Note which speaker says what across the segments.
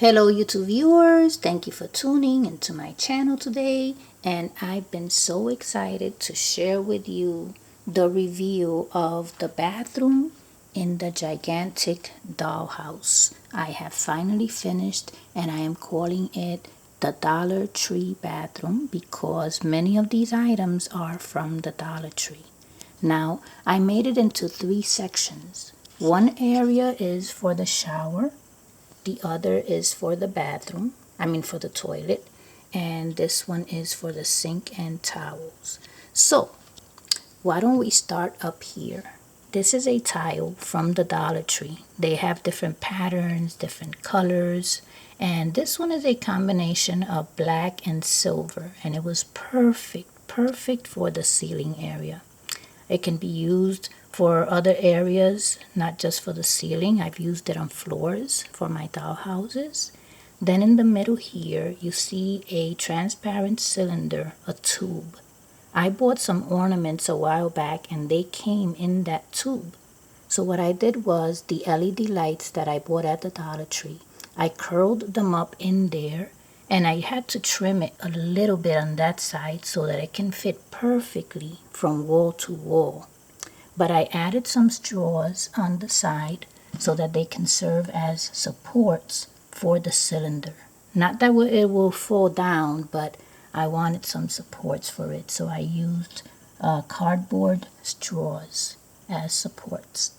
Speaker 1: Hello YouTube viewers, thank you for tuning into my channel today, and I've been so excited to share with you the review of the bathroom in the gigantic dollhouse. I have finally finished, and I am calling it the Dollar Tree bathroom because many of these items are from the Dollar Tree. Now, I made it into 3 sections. One area is for the shower. The other is for the bathroom, for the toilet, and this one is for the sink and towels. So, why don't we start up here? This is a tile from the Dollar Tree. They have different patterns, different colors, and this one is a combination of black and silver, and it was perfect for the ceiling area. It can be used for other areas, not just for the ceiling. I've used it on floors for my dollhouses. Then in the middle here, you see a transparent cylinder, a tube. I bought some ornaments a while back and they came in that tube. So what I did was the LED lights that I bought at the Dollar Tree, I curled them up in there, and I had to trim it a little bit on that side so that it can fit perfectly from wall to wall. But I added some straws on the side so that they can serve as supports for the cylinder. Not that it will fall down, but I wanted some supports for it, so I used cardboard straws as supports.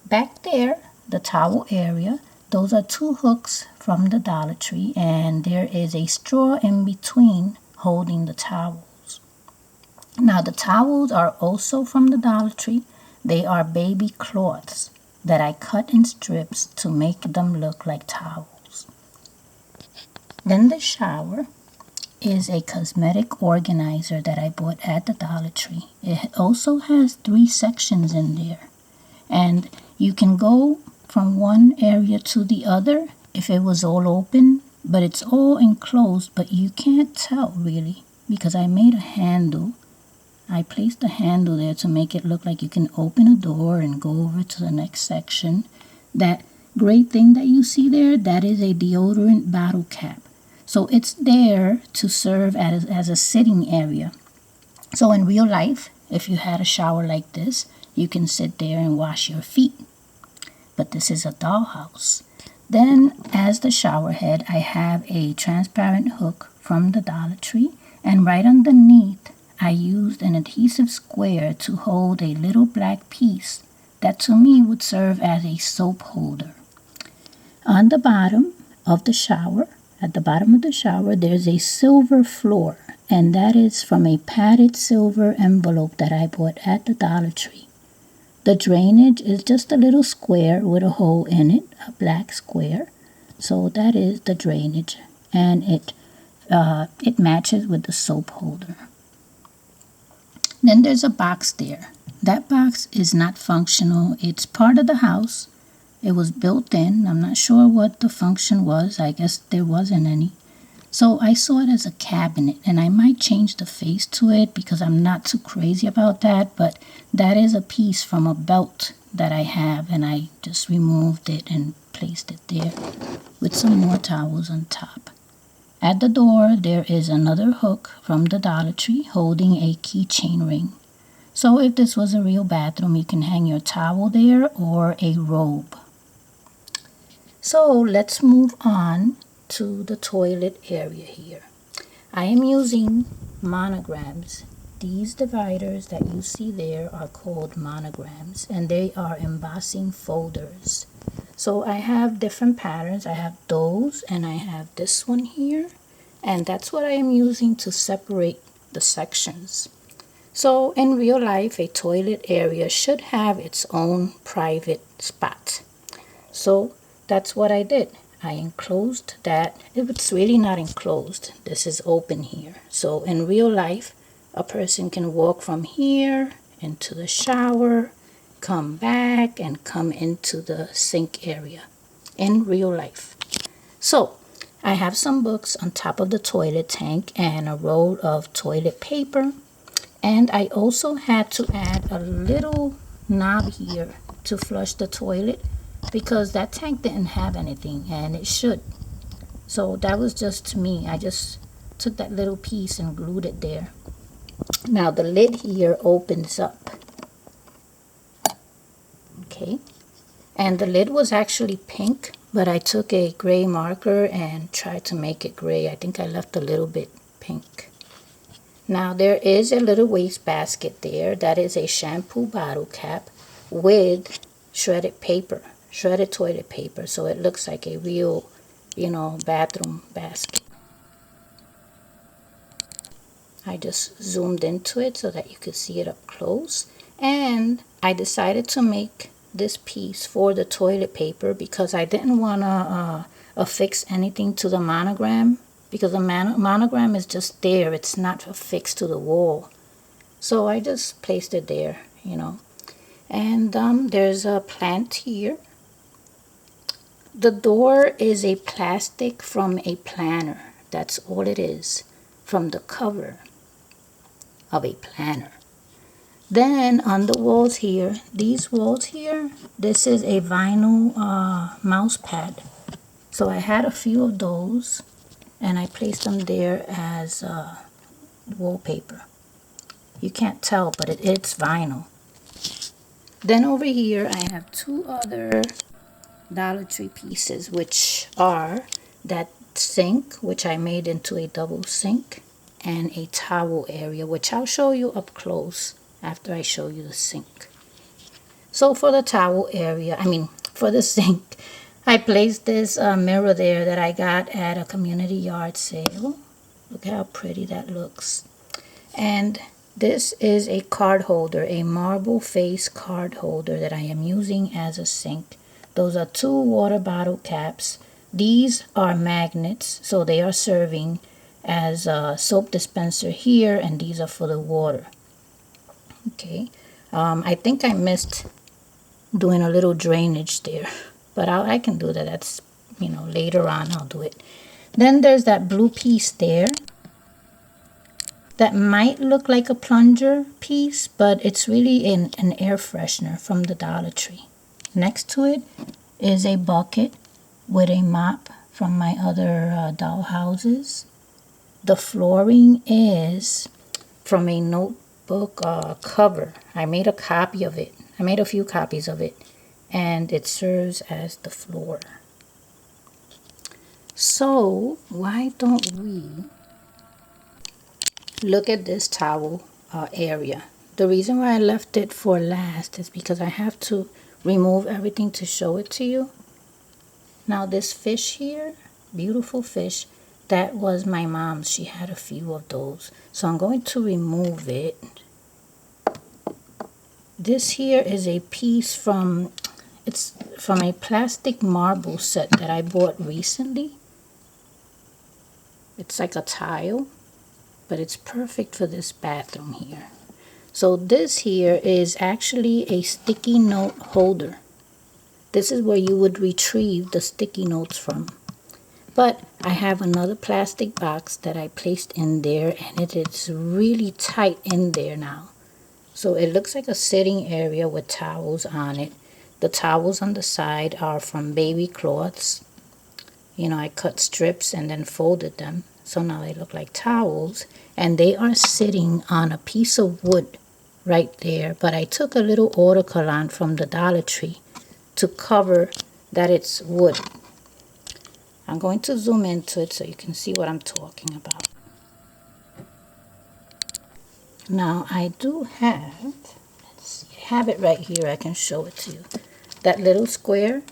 Speaker 1: Back there, the towel area, those are 2 hooks from the Dollar Tree, and there is a straw in between holding the towels. Now the towels are also from the Dollar Tree. They are baby cloths that I cut in strips to make them look like towels. Then the shower is a cosmetic organizer that I bought at the Dollar Tree. It also has 3 sections in there, and you can go from one area to the other if it was all open, but it's all enclosed, but you can't tell really because I made a handle. I placed the handle there to make it look like you can open a door and go over to the next section. That gray thing that you see there, that is a deodorant bottle cap. So it's there to serve as a sitting area. So in real life, if you had a shower like this, you can sit there and wash your feet. But this is a dollhouse. Then as the shower head, I have a transparent hook from the Dollar Tree, and right underneath I used an adhesive square to hold a little black piece that to me would serve as a soap holder. On the bottom of the shower, at the bottom of the shower, there's a silver floor, and that is from a padded silver envelope that I bought at the Dollar Tree. The drainage is just a little square with a hole in it, a black square. So that is the drainage, and it matches with the soap holder. Then there's a box there. That box is not functional. It's part of the house. It was built in. I'm not sure what the function was. I guess there wasn't any. So I saw it as a cabinet, and I might change the face to it because I'm not too crazy about that, but that is a piece from a belt that I have, and I just removed it and placed it there with some more towels on top. At the door, there is another hook from the Dollar Tree holding a keychain ring. So if this was a real bathroom, you can hang your towel there or a robe. So let's move on to the toilet area here. I am using monograms. These dividers that you see there are called monograms, and they are embossing folders. So I have different patterns. I have those, and I have this one here, and that's what I am using to separate the sections. So in real life, a toilet area should have its own private spot. So that's what I did. I enclosed that. It's really not enclosed. This is open here. So in real life, a person can walk from here into the shower, come back, and come into the sink area in real life. So I have some books on top of the toilet tank and a roll of toilet paper. And I also had to add a little knob here to flush the toilet because that tank didn't have anything, and it should. So that was just me. I just took that little piece and glued it there. Now the lid here opens up. Okay. And the lid was actually pink, but I took a gray marker and tried to make it gray. I think I left a little bit pink. Now there is a little waste basket there. That is a shampoo bottle cap with shredded paper, shredded toilet paper. So it looks like a real, bathroom basket. I just zoomed into it so that you could see it up close. And I decided to make this piece for the toilet paper because I didn't want to affix anything to the monogram, because the monogram is just there. It's not affixed to the wall. So I just placed it there, And there's a plant here. The door is a plastic from a planner. That's all it is, from the cover of a planner. Then on the walls here, these walls here, this is a vinyl mouse pad. So I had a few of those and I placed them there as wallpaper. You can't tell, but it's vinyl. Then over here I have two other Dollar Tree pieces, which are that sink, which I made into a double sink, and a towel area, which I'll show you up close after I show you the sink. So for the towel area, for the sink, I placed this mirror there that I got at a community yard sale. Look how pretty that looks. And this is a card holder, a marble face card holder that I am using as a sink. Those are two water bottle caps. These are magnets, so they are serving as a soap dispenser here, and these are for the water. Okay, I think I missed doing a little drainage there, but I can do that. That's, later on I'll do it. Then there's that blue piece there that might look like a plunger piece, but it's really an air freshener from the Dollar Tree. Next to it is a bucket with a mop from my other dollhouses. The flooring is from a notebook cover. I made a copy of it. I made a few copies of it, and it serves as the floor. So why don't we look at this towel area? The reason why I left it for last is because I have to remove everything to show it to you. Now this fish here, beautiful fish, that was my mom's. She had a few of those. So I'm going to remove it. This here is a piece from a plastic marble set that I bought recently. It's like a tile, but it's perfect for this bathroom here. So this here is actually a sticky note holder. This is where you would retrieve the sticky notes from. But I have another plastic box that I placed in there, and it is really tight in there now. So it looks like a sitting area with towels on it. The towels on the side are from baby cloths. I cut strips and then folded them. So now they look like towels, and they are sitting on a piece of wood right there. But I took a little autocollant from the Dollar Tree to cover that it's wood. I'm going to zoom into it so you can see what I'm talking about. Now I do have, let's see, I have it right here. I can show it to you. That little square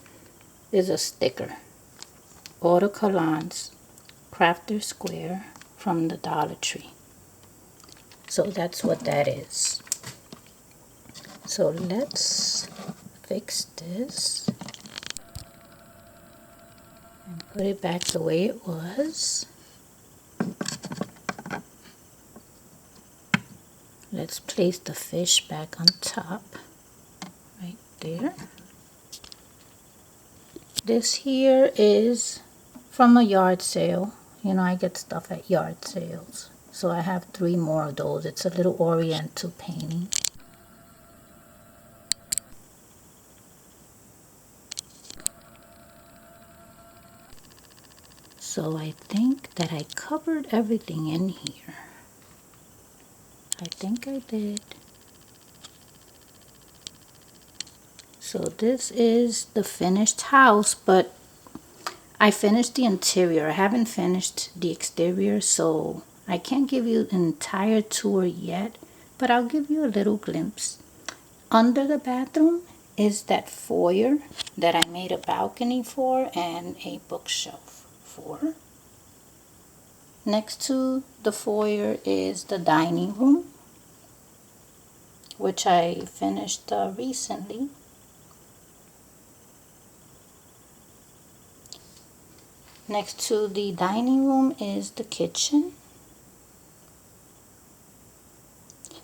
Speaker 1: is a sticker. Autocollants Crafter Square from the Dollar Tree. So that's what that is. So let's fix this and put it back the way it was. Let's place the fish back on top, right there. This here is from a yard sale. I get stuff at yard sales. So I have 3 more of those. It's a little oriental painting. So I think that I covered everything in here. I think I did. So this is the finished house, but I finished the interior. I haven't finished the exterior, so I can't give you an entire tour yet, but I'll give you a little glimpse. Under the bathroom is that foyer that I made a balcony for and a bookshelf for. Next to the foyer is the dining room, which I finished recently. Next to the dining room is the kitchen.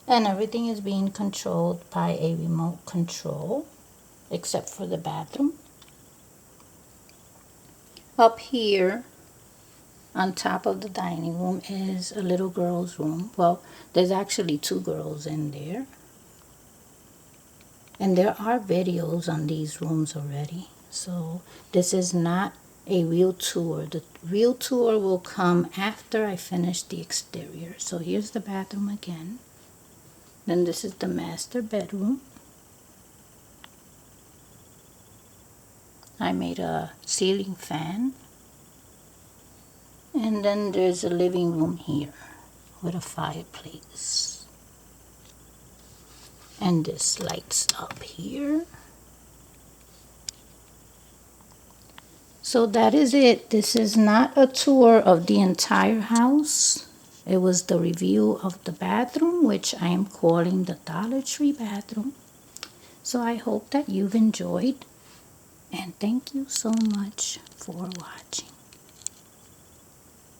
Speaker 1: And everything is being controlled by a remote control, except for the bathroom. Up here, on top of the dining room, is a little girl's room. Well, there's actually 2 girls in there. And there are videos on these rooms already. So this is not a real tour. The real tour will come after I finish the exterior. So here's the bathroom again. Then this is the master bedroom. I made a ceiling fan. And then there's a living room here with a fireplace. And this lights up here. So that is it. This is not a tour of the entire house. It was the review of the bathroom, which I am calling the Dollar Tree bathroom. So I hope that you've enjoyed. And thank you so much for watching.